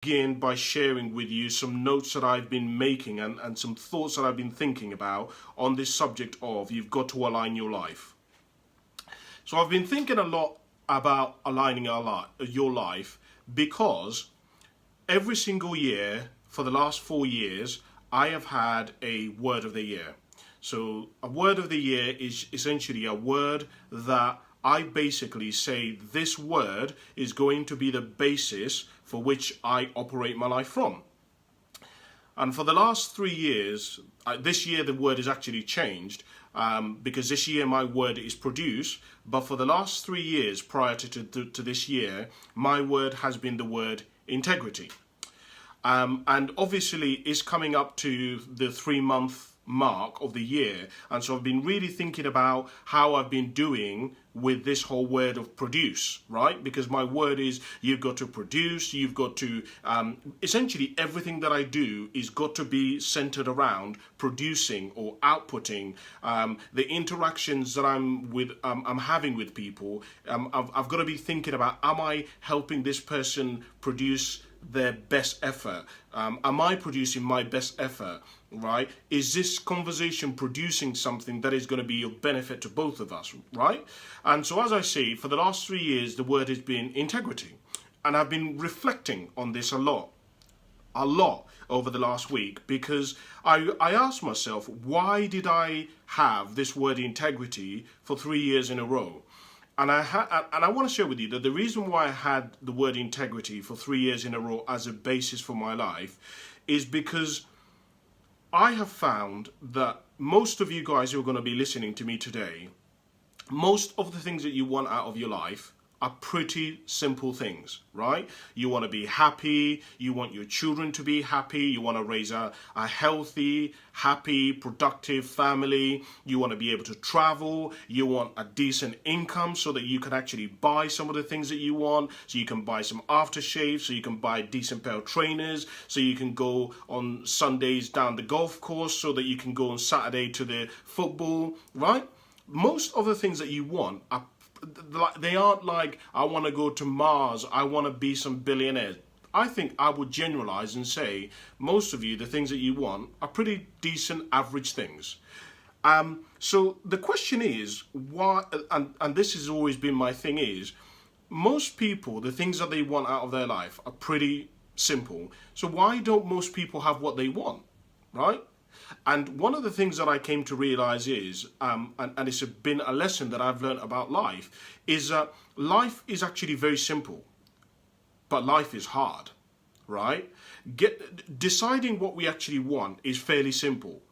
begin by sharing with you some notes that I've been making and some thoughts that I've been thinking about on this subject of you've got to align your life. So I've been thinking a lot about aligning your life because every single year for the last 4 years, I have had a word of the year. So a word of the year is essentially a word that I basically say this word is going to be the basis for which I operate my life from. And for the last 3 years, this year the word has actually changed because this year my word is produce. But for the last 3 years prior to this year, my word has been the word integrity. And obviously it's coming up to the 3-month mark of the year, and so I've been really thinking about how I've been doing with this whole word of produce, right? Because my word is you've got to produce, you've got to essentially everything that I do is got to be centered around producing or outputting. The interactions that I'm having with people, I've got to be thinking about, am I helping this person produce their best effort? Am I producing my best effort? Right? Is this conversation producing something that is going to be of benefit to both of us? Right? And so, as I say, for the last 3 years, the word has been integrity, and I've been reflecting on this a lot over the last week, because I asked myself, why did I have this word integrity for 3 years in a row? And I want to share with you that the reason why I had the word integrity for 3 years in a row as a basis for my life is because I have found that most of you guys who are going to be listening to me today, most of the things that you want out of your life are pretty simple things, right? You want to be happy, you want your children to be happy, you want to raise a healthy, happy, productive family, you want to be able to travel, you want a decent income so that you can actually buy some of the things that you want, so you can buy some aftershave, so you can buy a decent pair of trainers, so you can go on Sundays down the golf course, so that you can go on Saturday to the football, right? Most of the things that you want are they aren't like, I want to go to Mars, I want to be some billionaire. I think I would generalize and say most of you, the things that you want are pretty decent average things. So the question is, why, and this has always been my thing, is most people, the things that they want out of their life are pretty simple. So why don't most people have what they want, right? And one of the things that I came to realize is, and it's been a lesson that I've learned about life, is that life is actually very simple, but life is hard, right? Deciding what we actually want is fairly simple.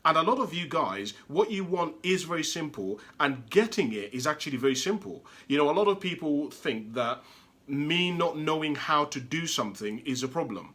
And a lot of you guys, what you want is very simple, and getting it is actually very simple. You know, a lot of people think that me not knowing how to do something is a problem.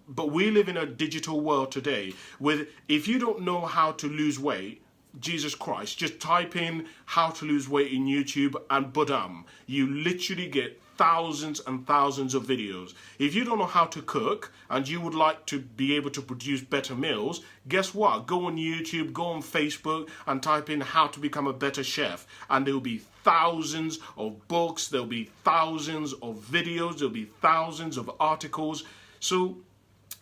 But we live in a digital world today where if you don't know how to lose weight, Jesus Christ, just type in how to lose weight in YouTube and badam, you literally get thousands and thousands of videos. If you don't know how to cook and you would like to be able to produce better meals, guess what? Go on YouTube, go on Facebook and type in how to become a better chef, and there will be thousands of books, there'll be thousands of videos, there'll be thousands of articles. So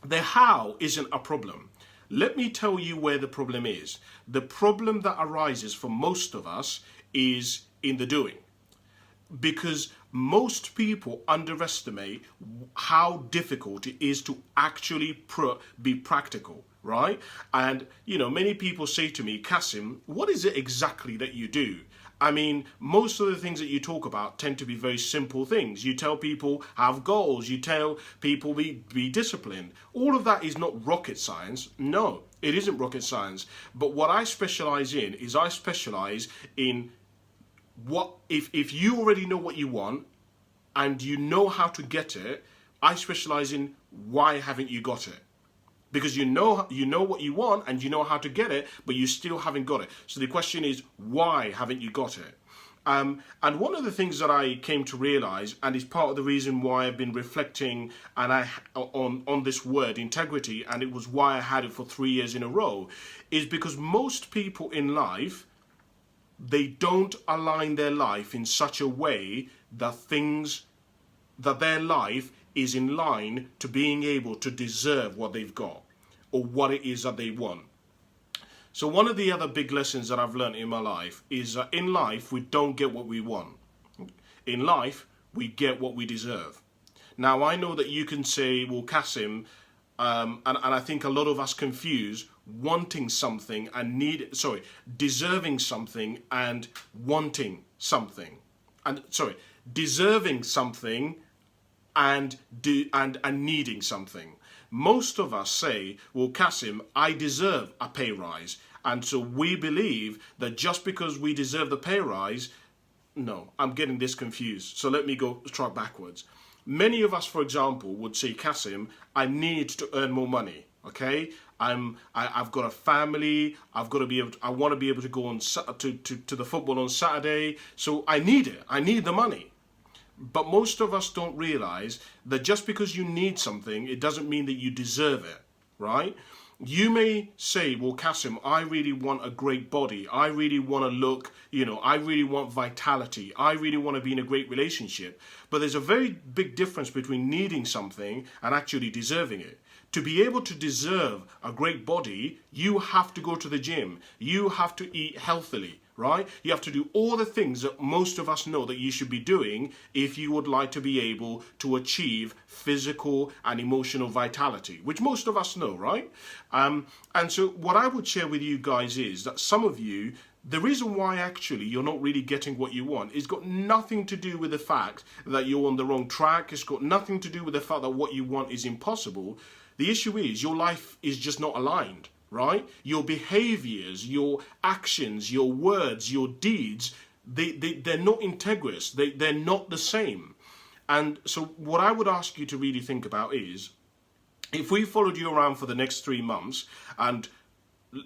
the how isn't a problem. Let me tell you where the problem is. The problem that arises for most of us is in the doing. Because most people underestimate how difficult it is to actually be practical, right? And, you know, many people say to me, Kasim, what is it exactly that you do? I mean, most of the things that you talk about tend to be very simple things. You tell people have goals. You tell people be disciplined. All of that is not rocket science. No, it isn't rocket science. But what I specialize in is I specialize in what, if you already know what you want and you know how to get it, I specialize in why haven't you got it? Because you know what you want and you know how to get it, but you still haven't got it. So the question is, why haven't you got it? And one of the things that I came to realize, and is part of the reason why I've been reflecting on this word integrity, and it was why I had it for 3 years in a row, is because most people in life, they don't align their life in such a way that their life is in line to being able to deserve what they've got or what it is that they want. So one of the other big lessons that I've learned in my life is that in life, we don't get what we want. In life, we get what we deserve. Now, I know that you can say, well, Kasim, and I think a lot of us confuse wanting something and deserving something and wanting something. Deserving something and needing something. Most of us say, well, Kasim, I deserve a pay rise. And so we believe that just because we deserve the pay rise, no, I'm getting this confused. So let me try backwards. Many of us, for example, would say, Kasim, I need to earn more money. Okay, I've got a family. I've got to be able. I want to be able to go on to the football on Saturday. So I need it. I need the money. But most of us don't realize that just because you need something, it doesn't mean that you deserve it, right? You may say, well, Kasim, I really want a great body. I really want to look, I really want vitality. I really want to be in a great relationship. But there's a very big difference between needing something and actually deserving it. To be able to deserve a great body, you have to go to the gym. You have to eat healthily, right? You have to do all the things that most of us know that you should be doing if you would like to be able to achieve physical and emotional vitality, which most of us know, right? And so what I would share with you guys is that some of you, the reason why actually you're not really getting what you want is got nothing to do with the fact that you're on the wrong track. It's got nothing to do with the fact that what you want is impossible. The issue is your life is just not aligned, right? Your behaviors, your actions, your words, your deeds, they're not integrous. They're not the same. And so what I would ask you to really think about is, if we followed you around for the next 3 months and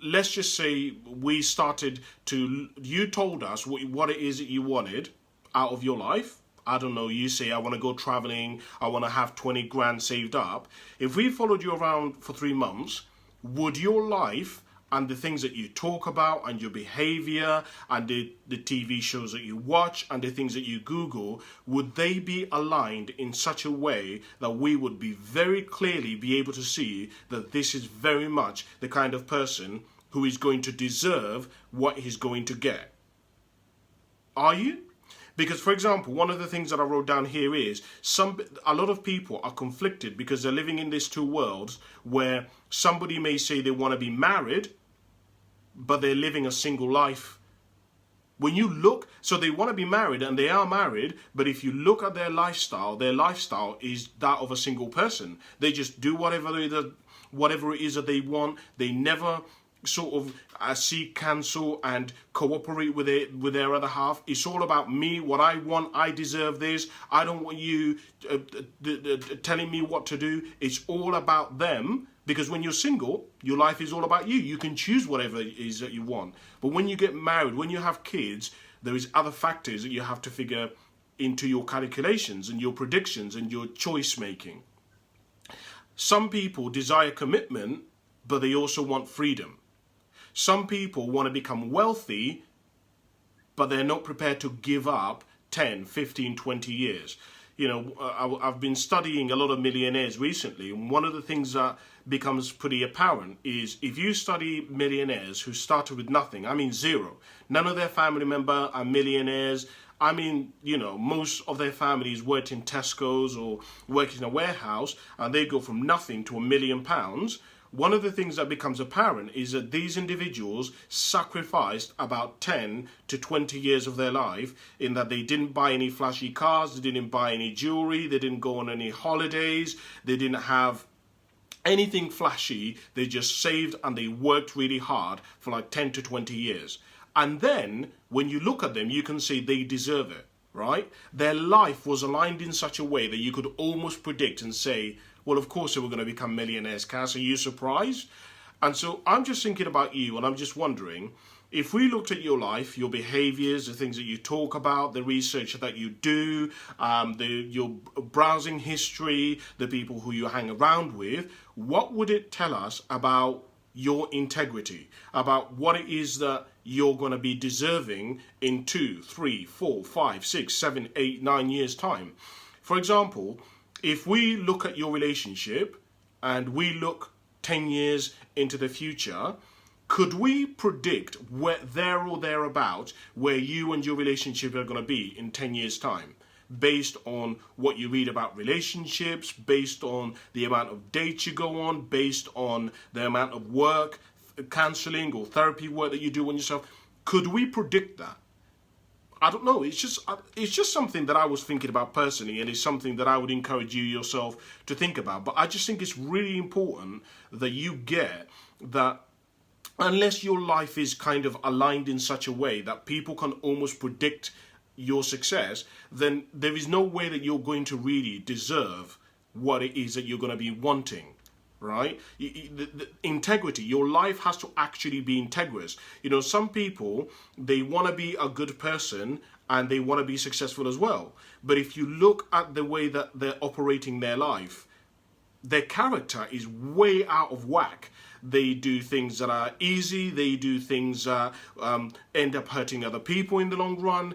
let's just say you told us what it is that you wanted out of your life. I don't know, you say, I want to go traveling, I want to have 20 grand saved up. If we followed you around for 3 months, would your life and the things that you talk about and your behavior and the TV shows that you watch and the things that you Google, would they be aligned in such a way that we would be very clearly be able to see that this is very much the kind of person who is going to deserve what he's going to get? Are you? Because, for example, one of the things that I wrote down here is a lot of people are conflicted because they're living in these two worlds where somebody may say they want to be married, but they're living a single life. When you look, so they want to be married and they are married, but if you look at their lifestyle is that of a single person. They just do whatever it is that they want. They never sort of seek counsel and cooperate with their other half. It's all about me, what I want, I deserve this. I don't want you telling me what to do. It's all about them, because when you're single, your life is all about you. You can choose whatever it is that you want. But when you get married, when you have kids, there is other factors that you have to figure into your calculations and your predictions and your choice making. Some people desire commitment, but they also want freedom. Some people want to become wealthy, but they're not prepared to give up 10, 15, 20 years. I've been studying a lot of millionaires recently, and one of the things that becomes pretty apparent is if you study millionaires who started with nothing, I mean zero, none of their family members are millionaires. I mean, most of their families worked in Tesco's or worked in a warehouse, and they go from nothing to £1 million. One of the things that becomes apparent is that these individuals sacrificed about 10 to 20 years of their life in that they didn't buy any flashy cars, they didn't buy any jewelry, they didn't go on any holidays, they didn't have anything flashy. They just saved and they worked really hard for like 10 to 20 years. And then when you look at them, you can say they deserve it, right? Their life was aligned in such a way that you could almost predict and say, well, of course they were going to become millionaires, Cass. Are you surprised? And so I'm just thinking about you, and I'm just wondering, if we looked at your life, your behaviors, the things that you talk about, the research that you do, your browsing history, the people who you hang around with, what would it tell us about your integrity, about what it is that you're going to be deserving in 2, 3, 4, 5, 6, 7, 8, 9 years' time? For example, if we look at your relationship and we look 10 years into the future, could we predict where there or thereabouts where you and your relationship are going to be in 10 years' time? Based on what you read about relationships, based on the amount of dates you go on, based on the amount of work, counseling or therapy work that you do on yourself. Could we predict that? I don't know. It's just something that I was thinking about personally, and it's something that I would encourage you yourself to think about. But I just think it's really important that you get that unless your life is kind of aligned in such a way that people can almost predict your success, then there is no way that you're going to really deserve what it is that you're going to be wanting, right? The integrity, your life has to actually be integrous. You know, some people, they want to be a good person and they want to be successful as well. But if you look at the way that they're operating their life, their character is way out of whack. They do things that are easy. They do things that end up hurting other people in the long run.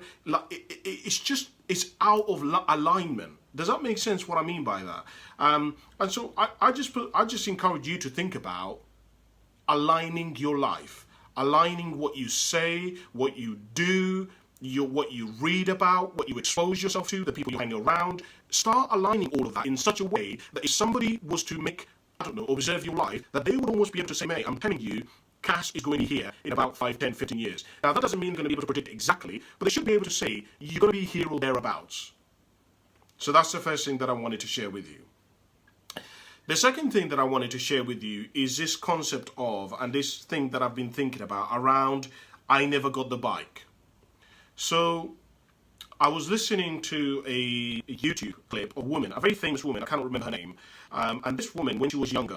It's out of alignment. Does that make sense? What I mean by that? And so I just encourage you to think about aligning your life, aligning what you say, what you do, what you read about, what you expose yourself to, the people you hang around. Start aligning all of that in such a way that if somebody was to observe your life, that they would almost be able to say, mate, I'm telling you, Cass is going to be here in about 5, 10, 15 years. Now, that doesn't mean they're going to be able to predict exactly, but they should be able to say, you're going to be here or thereabouts. So that's the first thing that I wanted to share with you. The second thing that I wanted to share with you is this concept of, and this thing that I've been thinking about around, I never got the bike. So I was listening to a YouTube clip of a woman, a very famous woman, I cannot remember her name, and this woman, when she was younger,